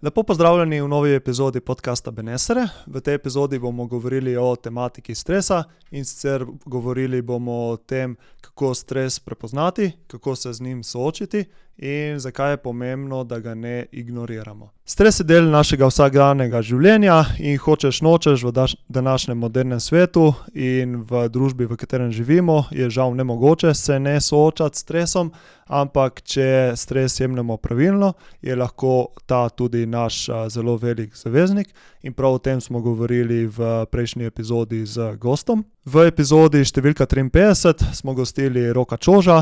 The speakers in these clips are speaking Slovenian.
Lepo pozdravljeni v novi epizodi podcasta Benesere. V tej epizodi bomo govorili o tematiki stresa in sicer govorili bomo o tem, kako stres prepoznati, kako se z njim soočiti in zakaj je pomembno, da ga ne ignoriramo. Stres je del našega vsakdanjega življenja in hočeš nočeš v današnjem modernem svetu in v družbi, v katerem živimo, je žal nemogoče se ne soočati s stresom, ampak če stres jemljemo pravilno, je lahko ta tudi naš zelo velik zaveznik in prav o tem smo govorili v prejšnji epizodi z gostom. V epizodi številka 53 smo gostili Roka Čoža,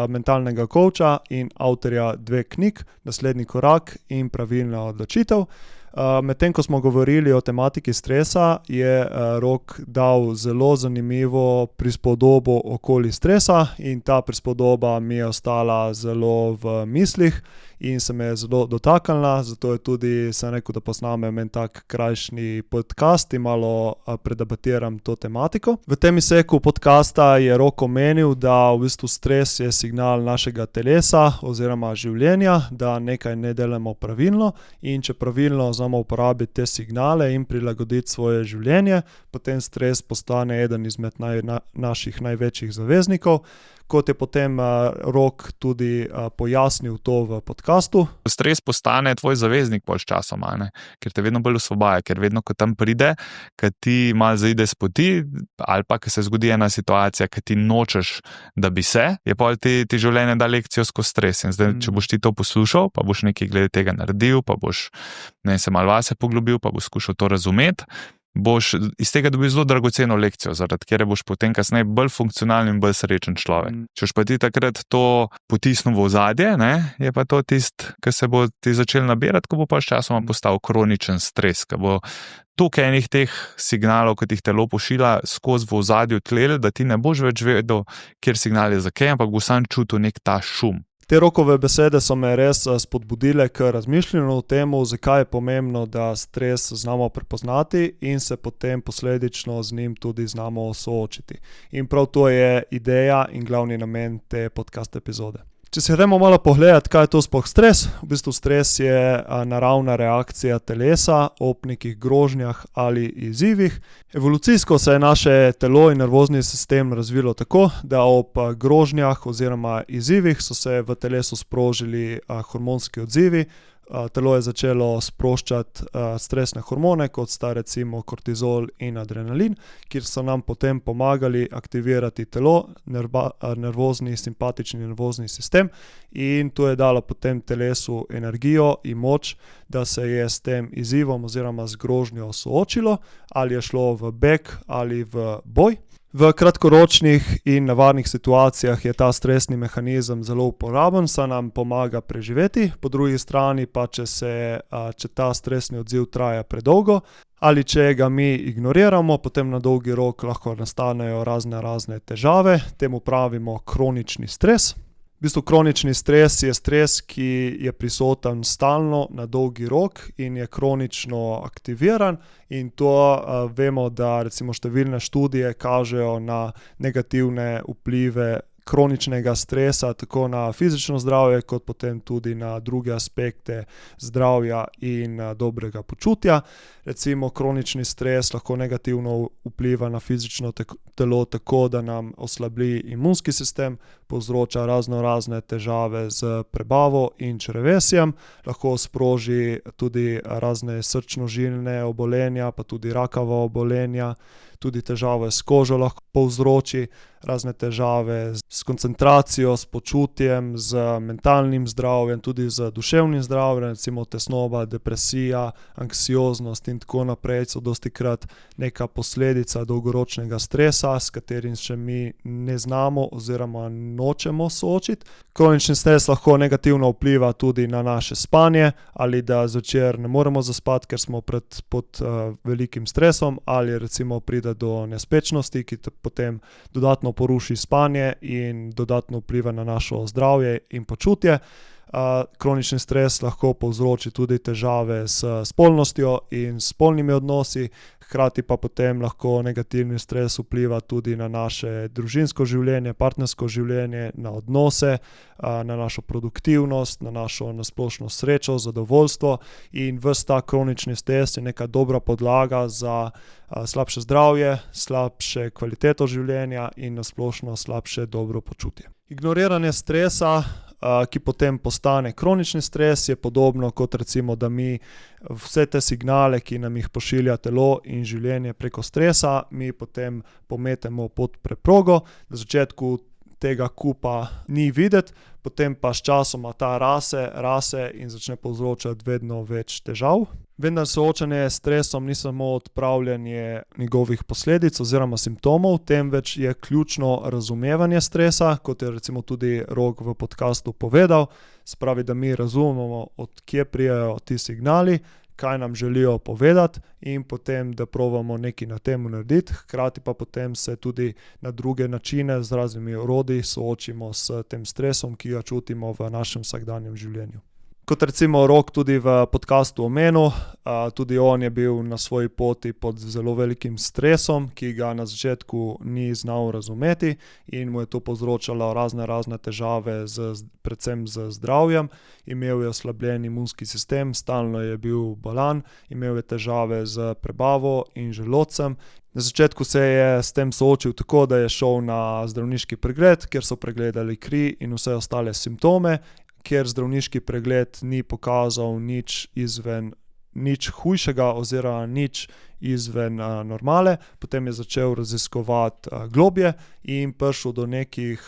mentalnega coacha in avtorja 2 knjig, Naslednji korak in Pravilna odločitev. Medtem ko smo govorili o tematiki stresa, je Rok dal zelo zanimivo prispodobo okoli stresa in ta prispodoba mi je ostala zelo v mislih in se me je zelo dotaknila, zato je tudi sem rekel, da posnamem en tak krajšnji podcast in malo predebatiram to tematiko. V tem izseku podcasta je Rok omenil, da v bistvu stres je signal našega telesa oziroma življenja, da nekaj ne delamo pravilno in če pravilno znamo uporabiti te signale in prilagoditi svoje življenje, potem stres postane eden izmed naših največjih zaveznikov. Kot je potem Rok tudi pojasnil to v podcastu. Stres postane tvoj zaveznik pol sčasoma, ker te vedno bolj osvobaja, ker vedno, ko tam pride, ko ti malo zaide s poti, ali pa, ko se zgodi ena situacija, ko ti nočeš, da bi se, je pol ti življenje da lekcijo skozi stres. In zdaj, če boš ti to poslušal, pa boš nekaj glede tega naredil, pa boš se malo vase poglobil, pa boš skušal to razumeti, boš iz tega dobil zelo dragoceno lekcijo, zaradi kjer boš potem kasneje bolj funkcionalen in bolj srečen človek. Če boš pa ti takrat to potisnil v ozadje, je pa to tisto, ki se bo ti začel nabirati, ko bo pa sčasoma postal kroničen stres, ko bo toliko enih teh signalov, ki ti jih telo pošilja skozi v ozadju tlele, da ti ne boš več vedel, kjer signal je za kaj, ampak bo sam čutil nek ta šum. Te Rokove besede so me res spodbudile k razmišljanju o tem, zakaj je pomembno, da stres znamo prepoznati in se potem posledično z njim tudi znamo soočiti. In prav to je ideja in glavni namen te podcast epizode. Če se gremo malo pogledati, kaj je to sploh stres. V bistvu stres je naravna reakcija telesa ob nekih grožnjah ali izzivih. Evolucijsko se je naše telo in nervozni sistem razvilo tako, da ob grožnjah oziroma izzivih so se v telesu sprožili hormonski odzivi. Telo je začelo sproščati stresne hormone, kot sta recimo kortizol in adrenalin, kjer so nam potem pomagali aktivirati telo, nervozni, simpatični nervozni sistem in to je dalo potem telesu energijo in moč, da se je s tem izzivom oziroma z grožnjo soočilo, ali je šlo v beg ali v boj. V kratkoročnih in nevarnih situacijah je ta stresni mehanizem zelo uporaben, saj nam pomaga preživeti, po drugi strani pa, če ta stresni odziv traja predolgo ali če ga mi ignoriramo, potem na dolgi rok lahko nastanejo razne težave, temu pravimo kronični stres. V bistvu kronični stres je stres, ki je prisoten stalno na dolgi rok in je kronično aktiviran in to vemo, da recimo številne študije kažejo na negativne vplive kroničnega stresa tako na fizično zdravje, kot potem tudi na druge aspekte zdravja in dobrega počutja. Recimo kronični stres lahko negativno vpliva na fizično telo tako, da nam oslabi imunski sistem, povzroča razne težave z prebavo in črevesjem, lahko sproži tudi razne srčno-žilne obolenja, pa tudi rakava obolenja, tudi težave s kožo lahko povzroči, razne težave s koncentracijo, s počutjem, z mentalnim zdravjem, tudi z duševnim zdravjem, recimo tesnoba, depresija, anksioznost in tako naprej so dostikrat neka posledica dolgoročnega stresa, s katerim še mi ne znamo oziroma nočemo soočiti. Kronični stres lahko negativno vpliva tudi na naše spanje, ali da zvečer ne moremo zaspati, ker smo pod velikim stresom, ali recimo pride do nespečnosti, ki potem dodatno poruši spanje in dodatno vpliva na naše zdravje in počutje. Kronični stres lahko povzroči tudi težave s spolnostjo in spolnimi odnosi, hkrati pa potem lahko negativni stres vpliva tudi na naše družinsko življenje, partnersko življenje, na odnose, na našo produktivnost, na našo nasplošno srečo, zadovoljstvo in ves ta kronični stres je neka dobra podlaga za slabše zdravje, slabše kvaliteto življenja in nasplošno slabše dobro počutje. Ignoriranje stresa, ki potem postane kronični stres, je podobno kot recimo, da mi vse te signale, ki nam jih pošilja telo in življenje preko stresa, mi potem pometemo pod preprogo. Na začetku tega kupa ni videti, potem pa sčasoma ta rase in začne povzročati vedno več težav. Vendar soočanje s stresom ni samo odpravljanje njegovih posledic oziroma simptomov, temveč je ključno razumevanje stresa, kot je recimo tudi Rok v podcastu povedal. Se pravi, da mi razumemo, od kje prihajajo ti signali, kaj nam želijo povedati in potem, da probamo nekaj na tem narediti, hkrati pa potem se tudi na druge načine z raznimi orodji soočimo s tem stresom, ki ga čutimo v našem vsakdanjem življenju. Kot recimo Rok tudi v podcastu omenil, tudi on je bil na svoji poti pod zelo velikim stresom, ki ga na začetku ni znal razumeti in mu je to povzročalo razne težave, predvsem z zdravjem. Imel je oslabljen imunski sistem, stalno je bil bolan, imel je težave z prebavo in želodcem. Na začetku se je s tem soočil tako, da je šel na zdravniški pregled, kjer so pregledali kri in vse ostale simptome. Ker zdravniški pregled ni pokazal nič hujšega oziroma nič izven normale, potem je začel raziskovati globlje in prišel do nekih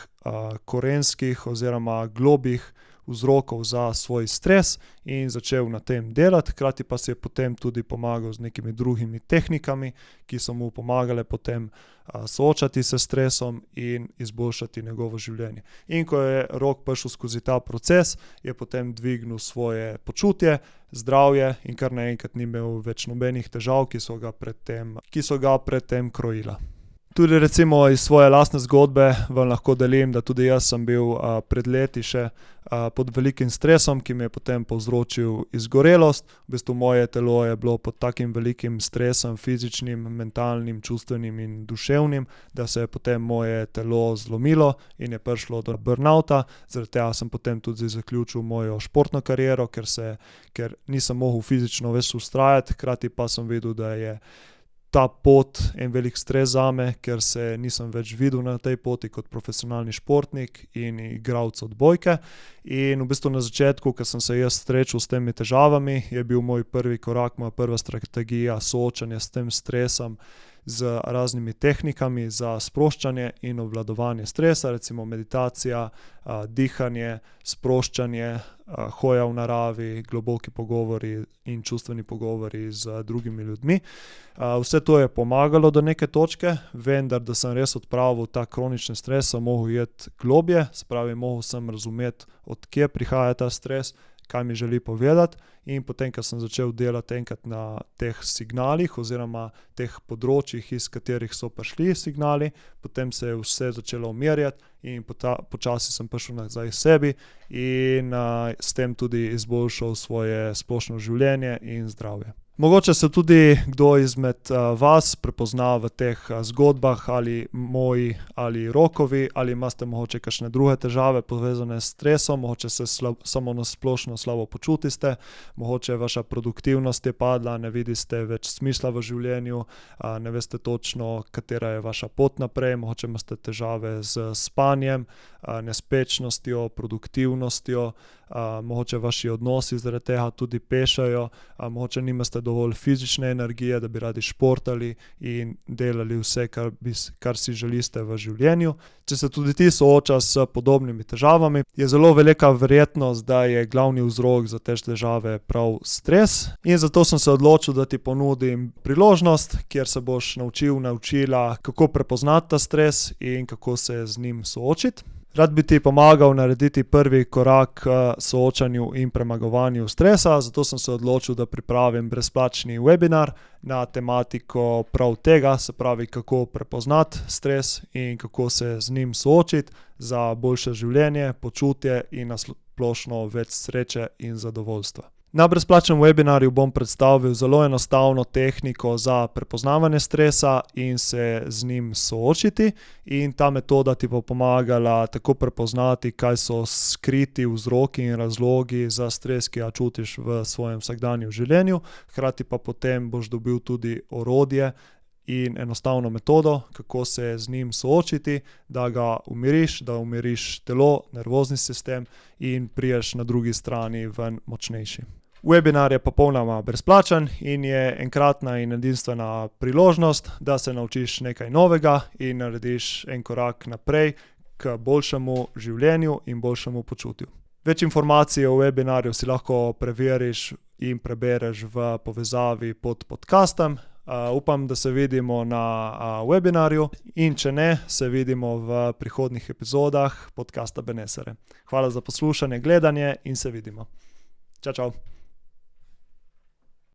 korenskih oziroma globih vzrokov za svoj stres in začel na tem delati, hkrati pa si je potem tudi pomagal z nekimi drugimi tehnikami, ki so mu pomagale potem soočati se s stresom in izboljšati njegovo življenje. In ko je Rok prišel skozi ta proces, je potem dvignil svoje počutje, zdravje in kar naenkrat ni imel več nobenih težav, ki so ga predtem krojila. Tudi recimo iz svoje lastne zgodbe vam lahko delim, da tudi jaz sem bil pred leti še pod velikim stresom, ki mi je potem povzročil izgorelost. V bistvu moje telo je bilo pod takim velikim stresom, fizičnim, mentalnim, čustvenim in duševnim, da se je potem moje telo zlomilo in je prišlo do burnouta. Zaradi tega sem potem tudi zaključil mojo športno kariero, ker nisem mogel fizično več vztrajati, hkrati pa sem videl, da je ta pot en velik stres zame, ker se nisem več videl na tej poti kot profesionalni športnik in igralec odbojke. In v bistvu na začetku, ko sem se jaz srečal s temi težavami, je bil moj prvi korak, moja prva strategija soočanja s tem stresom z raznimi tehnikami za sproščanje in obvladovanje stresa, recimo meditacija, dihanje, sproščanje, hoja v naravi, globoki pogovori in čustveni pogovori z drugimi ljudmi. Vse to je pomagalo do neke točke, vendar da sem res odpravil ta kronični stres, sem mogel iti globlje, se pravi, mogel sem razumeti, od kje prihaja ta stres, kaj mi želi povedati in potem, ko sem začel delati enkrat na teh signalih oziroma teh področjih, iz katerih so prišli signali, potem se je vse začelo umirjati in počasi sem prišel nazaj sebi in s tem tudi izboljšal svoje splošno življenje in zdravje. Mogoče se tudi kdo izmed vas prepozna v teh zgodbah, ali moji ali Rokovi, ali imate mogoče kakšne druge težave povezane s stresom, mogoče se samo na splošno slabo počutite, mogoče vaša produktivnost je padla, ne vidite več smisla v življenju, ne veste točno, katera je vaša pot naprej, mogoče imate težave z spanjem, nespečnostjo, produktivnostjo, mogoče vaši odnosi zaradi tega tudi pešajo, mogoče nimate dovolj fizične energije, da bi radi športali in delali vse, kar si želite v življenju. Če se tudi ti soočaš s podobnimi težavami, je zelo velika verjetnost, da je glavni vzrok za te težave prav stres. In zato sem se odločil, da ti ponudim priložnost, kjer se boš naučila, kako prepoznati ta stres in kako se z njim soočiti. Rad bi ti pomagal narediti prvi korak k soočanju in premagovanju stresa, zato sem se odločil, da pripravim brezplačni webinar na tematiko prav tega, se pravi, kako prepoznati stres in kako se z njim soočiti za boljše življenje, počutje in splošno več sreče in zadovoljstva. Na brezplačnem webinarju bom predstavil zelo enostavno tehniko za prepoznavanje stresa in se z njim soočiti. In ta metoda ti bo pomagala tako prepoznati, kaj so skriti vzroki in razlogi za stres, ki ga čutiš v svojem vsakdanjem življenju. Hkrati pa potem boš dobil tudi orodje in enostavno metodo, kako se z njim soočiti, da ga umiriš, da umiriš telo, nervozni sistem in priješ na drugi strani ven močnejši. Webinar je popolnoma brezplačen in je enkratna in edinstvena priložnost, da se naučiš nekaj novega in narediš en korak naprej k boljšemu življenju in boljšemu počutju. Več informacij o webinarju si lahko preveriš in prebereš v povezavi pod podcastom. Upam, da se vidimo na webinarju in če ne, se vidimo v prihodnjih epizodah podcasta Benesere. Hvala za poslušanje, gledanje in se vidimo. Čau, čau.